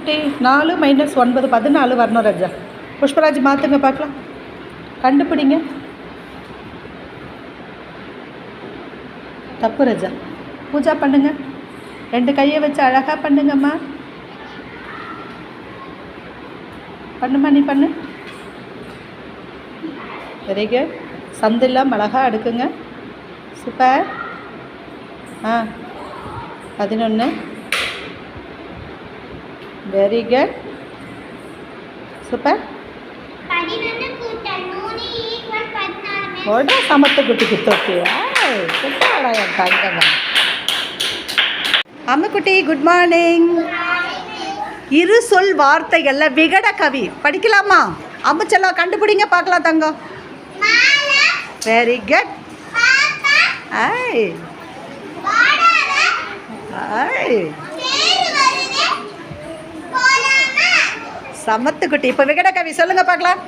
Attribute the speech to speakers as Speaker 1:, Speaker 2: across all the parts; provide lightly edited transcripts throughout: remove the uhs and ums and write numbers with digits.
Speaker 1: குட்டி 4 - 9 14 வரணும் ராஜா. புஷ்பராஜ் மாற்றுங்க பார்க்கலாம். கண்டுபிடிங்க. தப்பு ராஜா. பூஜா பண்ணுங்க. 2 கையை வச்சு அழகாக பண்ணுங்கம்மா. பண்ணுமா, நீ பண்ணு. Very good. சந்தில்லாம் அழகாக அடுக்குங்க. சூப்பர். 11. Very good. சூப்பர். சமத்து குட்டிக்கு தொட்டியா குட்டாடா என் தங்கம்மா. அம்முக்குட்டி குட் மார்னிங். இரு சொல் வார்த்தைகளில் விகட கவி படிக்கலாமா? அம்முச்செல்லாம் கண்டுபிடிங்க பார்க்கலாம் தங்கம். Very good. ஐ ஐ சமத்து குட்டி. இப்போ விகட கவி சொல்லுங்க பார்க்கலாம்.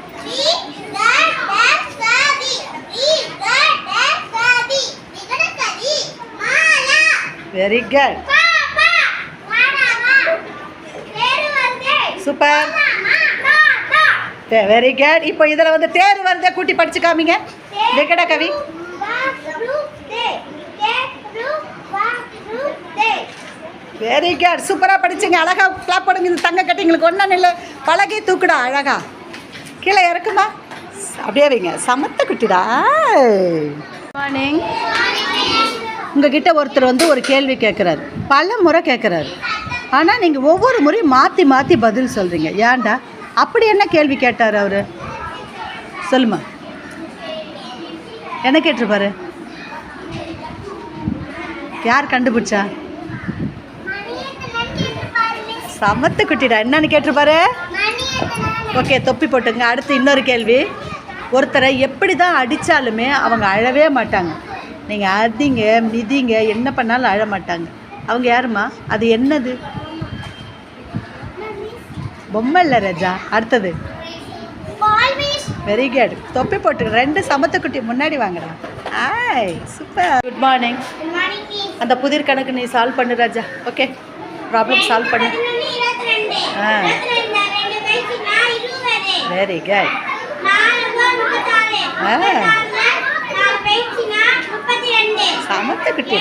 Speaker 1: Very good. Super. Very good. இப்போ இதில் வந்து தேர் வருதே கூட்டி படிச்சு காமிங்க. விகட கவி. Very good. சூப்பராக படிச்சுங்க. அழகாக கிளாப் பண்ணுங்க. இந்த தங்க கட்டிங்களுக்கு ஒன்றும் இல்லை. பழகி தூக்குடா அழகா. கீழே இறக்குமா அப்படியே வைங்க. சமத்த குட்டிடா. மார்னிங். உங்ககிட்ட ஒருத்தர் வந்து ஒரு கேள்வி கேட்குறாரு. பல முறை கேட்குறாரு. ஆனால் நீங்கள் ஒவ்வொரு முறையும் மாற்றி மாற்றி பதில் சொல்கிறீங்க. ஏன்டா? அப்படி என்ன கேள்வி கேட்டார் அவர்? சொல்லுமா. என்ன கேட்டிருப்பாரு? யார் கண்டுபிடிச்சா? சமத்து குட்டிடா. என்னன்னு கேட்டிருப்பாரு? ஓகே, தொப்பி போட்டுங்க. அடுத்து இன்னொரு கேள்வி. ஒருத்தரை எப்படி தான் அடித்தாலுமே அவங்க அழவே மாட்டாங்க. நீங்கள் அதிங்க மிதிங்க என்ன பண்ணாலும் அழ மாட்டாங்க. அவங்க யாருமா? அது என்னது? பொம்மை இல்லை ராஜா. அடுத்தது. Very good. தொப்பி போட்டு 2 சமத்து குட்டி முன்னாடி வாங்கடா. ஆய் சூப்பர். Good morning. அந்த புதிர் கணக்கு நீ சால்வ் பண்ணு ராஜா. ஓகே, ப்ராப்ளம் சால்வ் பண்ணு. Very good. சமத்து குட்டி.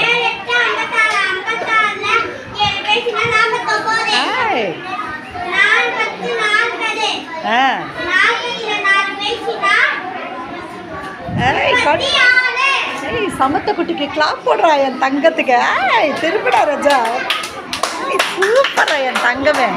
Speaker 1: சமத்த குட்டிக்கு கிளாப் போடுறா என் தங்கத்துக்கு. திருப்பிடா ராஜா. சூப்பரா என் தங்கமே.